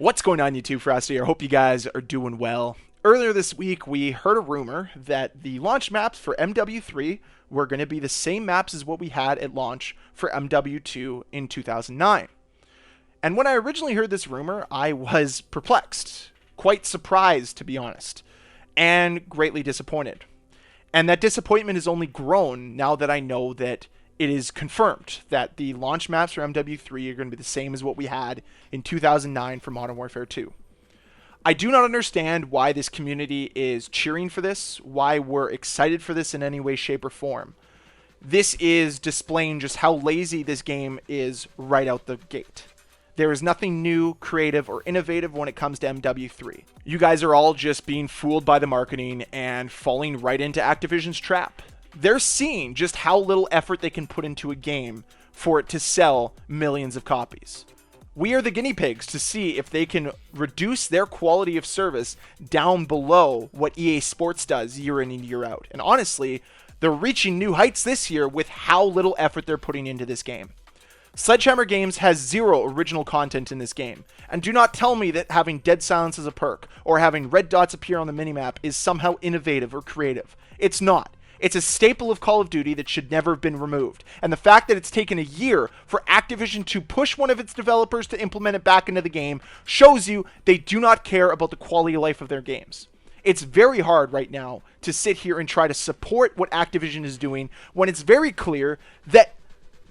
What's going on, YouTube? Ferocity. I hope you guys are doing well. Earlier this week, we heard a rumor that the launch maps for MW3 were going to be the same maps as what we had at launch for MW2 in 2009. And when I originally heard this rumor, I was perplexed, quite surprised to be honest, and greatly disappointed. And that disappointment has only grown now that I know that it is confirmed that the launch maps for MW3 are going to be the same as what we had in 2009 for Modern Warfare 2. I do not understand why this community is cheering for this, why we're excited for this in any way, shape, or form. This is displaying just how lazy this game is right out the gate. There is nothing new, creative, or innovative when it comes to MW3. You guys are all just being fooled by the marketing and falling right into Activision's trap. They're seeing just how little effort they can put into a game for it to sell millions of copies. We are the guinea pigs to see if they can reduce their quality of service down below what EA Sports does year in and year out. And honestly, they're reaching new heights this year with how little effort they're putting into this game. Sledgehammer Games has zero original content in this game. And do not tell me that having dead silence as a perk or having red dots appear on the minimap is somehow innovative or creative. It's not. It's a staple of Call of Duty that should never have been removed. And the fact that it's taken a year for Activision to push one of its developers to implement it back into the game shows you they do not care about the quality of life of their games. It's very hard right now to sit here and try to support what Activision is doing when it's very clear that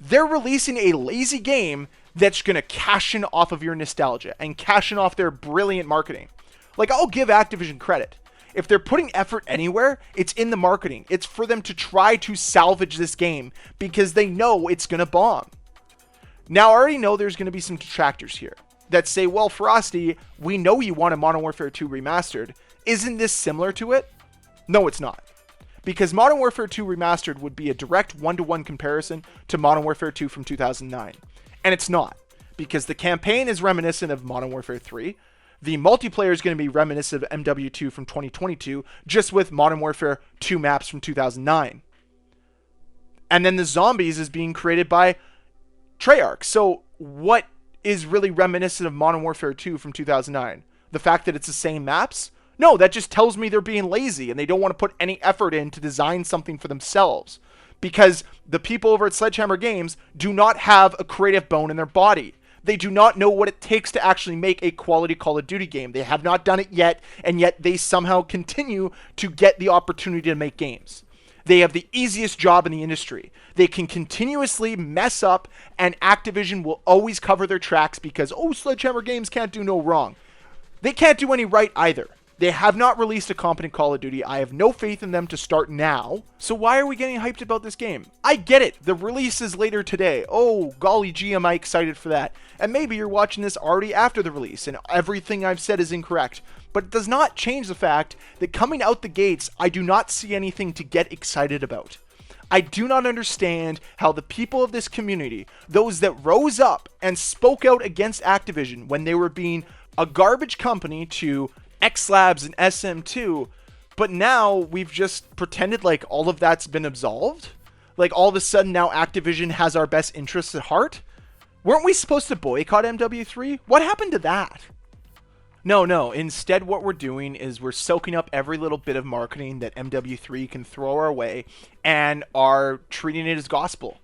they're releasing a lazy game that's going to cash in off of your nostalgia and cash in off their brilliant marketing. Like, I'll give Activision credit. If they're putting effort anywhere, it's in the marketing. It's for them to try to salvage this game because they know it's going to bomb. Now, I already know there's going to be some detractors here that say, well, Ferocity, we know you want a Modern Warfare 2 remastered. Isn't this similar to it? No, it's not. Because Modern Warfare 2 Remastered would be a direct one-to-one comparison to Modern Warfare 2 from 2009. And it's not. Because the campaign is reminiscent of Modern Warfare 3. The multiplayer is going to be reminiscent of MW2 from 2022, just with Modern Warfare 2 maps from 2009. And then the zombies is being created by Treyarch. So what is really reminiscent of Modern Warfare 2 from 2009? The fact that it's the same maps? No, that just tells me they're being lazy and they don't want to put any effort in to design something for themselves. Because the people over at Sledgehammer Games do not have a creative bone in their body. They do not know what it takes to actually make a quality Call of Duty game. They have not done it yet, and yet they somehow continue to get the opportunity to make games. They have the easiest job in the industry. They can continuously mess up, and Activision will always cover their tracks because, oh, Sledgehammer Games can't do no wrong. They can't do any right either. They have not released a competent Call of Duty. I have no faith in them to start now. So why are we getting hyped about this game? I get it. The release is later today. Oh, golly gee, am I excited for that. And maybe you're watching this already after the release and everything I've said is incorrect. But it does not change the fact that coming out the gates, I do not see anything to get excited about. I do not understand how the people of this community, those that rose up and spoke out against Activision when they were being a garbage company to X-Labs and SM2, but now we've just pretended like all of that's been absolved? Like all of a sudden now Activision has our best interests at heart? Weren't we supposed to boycott MW3? What happened to that? No. Instead, what we're doing is we're soaking up every little bit of marketing that MW3 can throw our way and are treating it as gospel.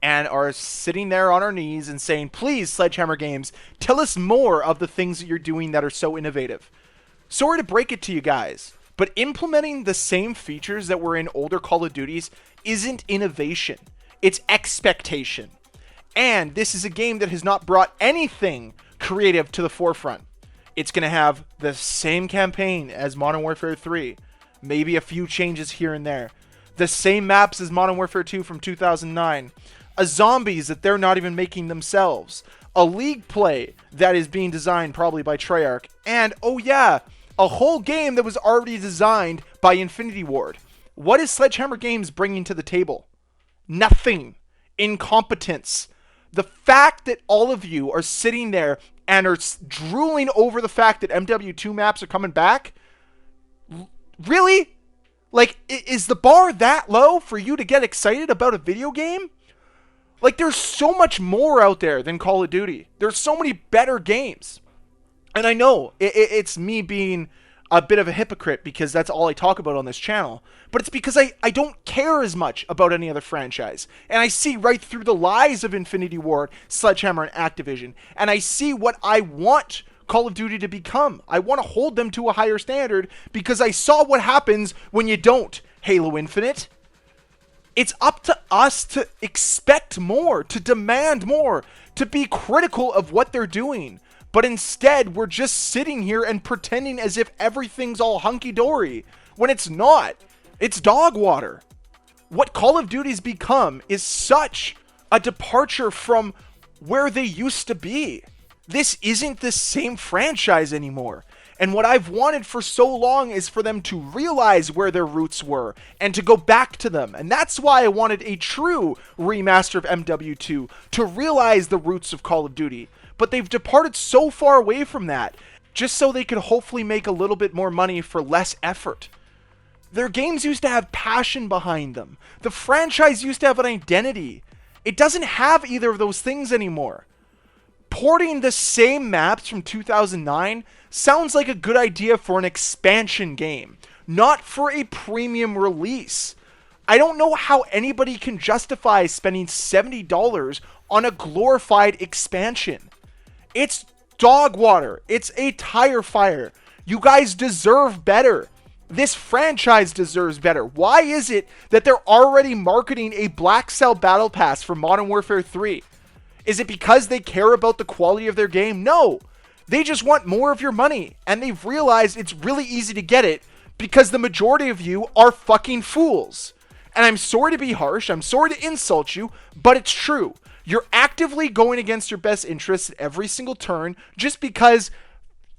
And are sitting there on our knees and saying, please, Sledgehammer Games, tell us more of the things that you're doing that are so innovative. Sorry to break it to you guys, but implementing the same features that were in older Call of Duties isn't innovation. It's expectation. And this is a game that has not brought anything creative to the forefront. It's going to have the same campaign as Modern Warfare 3. Maybe a few changes here and there. The same maps as Modern Warfare 2 from 2009. A zombies that they're not even making themselves. A league play that is being designed probably by Treyarch. And, oh yeah, a whole game that was already designed by Infinity Ward. What is Sledgehammer Games bringing to the table? Nothing. Incompetence. The fact that all of you are sitting there and are drooling over the fact that MW2 maps are coming back? Really? Like, is the bar that low for you to get excited about a video game? Like, there's so much more out there than Call of Duty. There's so many better games. And I know it's me being a bit of a hypocrite because that's all I talk about on this channel. But it's because I don't care as much about any other franchise. And I see right through the lies of Infinity Ward, Sledgehammer, and Activision. And I see what I want Call of Duty to become. I want to hold them to a higher standard because I saw what happens when you don't. Halo Infinite. It's up to us to expect more, to demand more, to be critical of what they're doing. But instead, we're just sitting here and pretending as if everything's all hunky-dory, when it's not. It's dog water. What Call of Duty's become is such a departure from where they used to be. This isn't the same franchise anymore. And what I've wanted for so long is for them to realize where their roots were and to go back to them. And that's why I wanted a true remaster of MW2, to realize the roots of Call of Duty. But they've departed so far away from that, just so they could hopefully make a little bit more money for less effort. Their games used to have passion behind them. The franchise used to have an identity. It doesn't have either of those things anymore. Porting the same maps from 2009 sounds like a good idea for an expansion game, not for a premium release. I don't know how anybody can justify spending $70 on a glorified expansion. It's dog water. It's a tire fire. You guys deserve better. This franchise deserves better. Why is it that they're already marketing a Black Cell Battle Pass for Modern Warfare 3? Is it because they care about the quality of their game? No. They just want more of your money. And they've realized it's really easy to get it because the majority of you are fucking fools. And I'm sorry to be harsh. I'm sorry to insult you, but it's true. You're actively going against your best interests at every single turn just because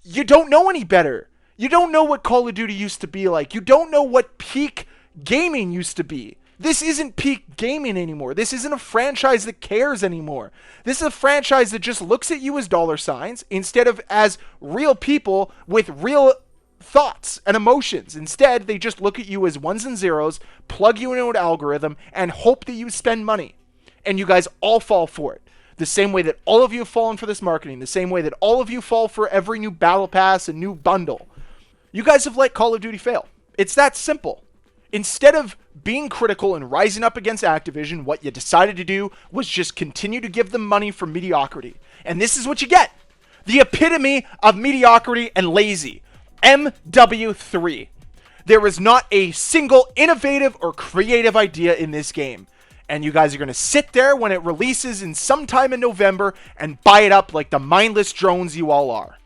you don't know any better. You don't know what Call of Duty used to be like. You don't know what peak gaming used to be. This isn't peak gaming anymore. This isn't a franchise that cares anymore. This is a franchise that just looks at you as dollar signs instead of as real people with real thoughts and emotions. Instead, they just look at you as ones and zeros, plug you into an algorithm, and hope that you spend money. And you guys all fall for it. The same way that all of you have fallen for this marketing. The same way that all of you fall for every new battle pass and new bundle. You guys have let Call of Duty fail. It's that simple. Instead of being critical and rising up against Activision, what you decided to do was just continue to give them money for mediocrity. And this is what you get. The epitome of mediocrity and lazy. MW3. There is not a single innovative or creative idea in this game. And you guys are going to sit there when it releases in sometime in November and buy it up like the mindless drones you all are.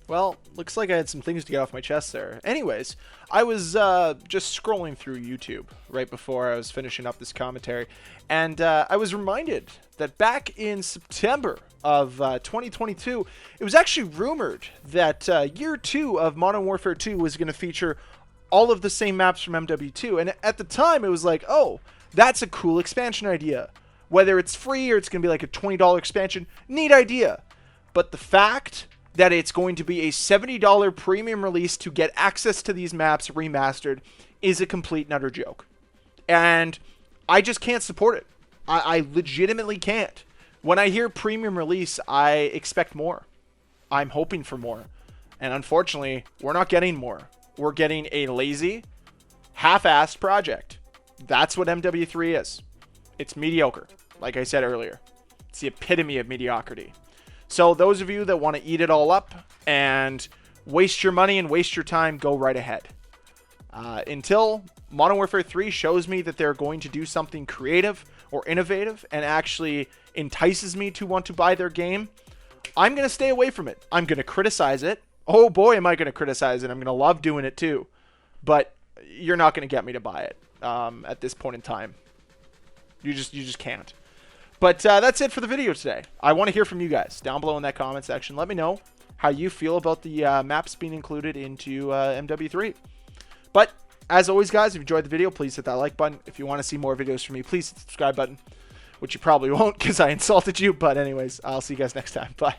Well, looks like I had some things to get off my chest there. Anyways, I was just scrolling through YouTube right before I was finishing up this commentary, and I was reminded that back in September of 2022, it was actually rumored that year 2 of Modern Warfare 2 was going to feature all of the same maps from MW2, and at the time it was like, oh, that's a cool expansion idea. Whether it's free or it's going to be like a $20 expansion, neat idea. But the fact that it's going to be a $70 premium release to get access to these maps remastered is a complete and utter joke. And I just can't support it. I legitimately can't. When I hear premium release, I expect more. I'm hoping for more. And unfortunately, we're not getting more. We're getting a lazy, half-assed project. That's what MW3 is. It's mediocre, like I said earlier. It's the epitome of mediocrity. So those of you that want to eat it all up and waste your money and waste your time, go right ahead. Until Modern Warfare 3 shows me that they're going to do something creative or innovative and actually entices me to want to buy their game, I'm going to stay away from it. I'm going to criticize it. Oh boy, am I going to criticize it. I'm going to love doing it too. But you're not going to get me to buy it at this point in time. You just can't. But that's it for the video today. I want to hear from you guys down below in that comment section. Let me know how you feel about the maps being included into MW3. But as always, guys, if you enjoyed the video, please hit that like button. If you want to see more videos from me, please hit the subscribe button, which you probably won't because I insulted you. But anyways, I'll see you guys next time. Bye.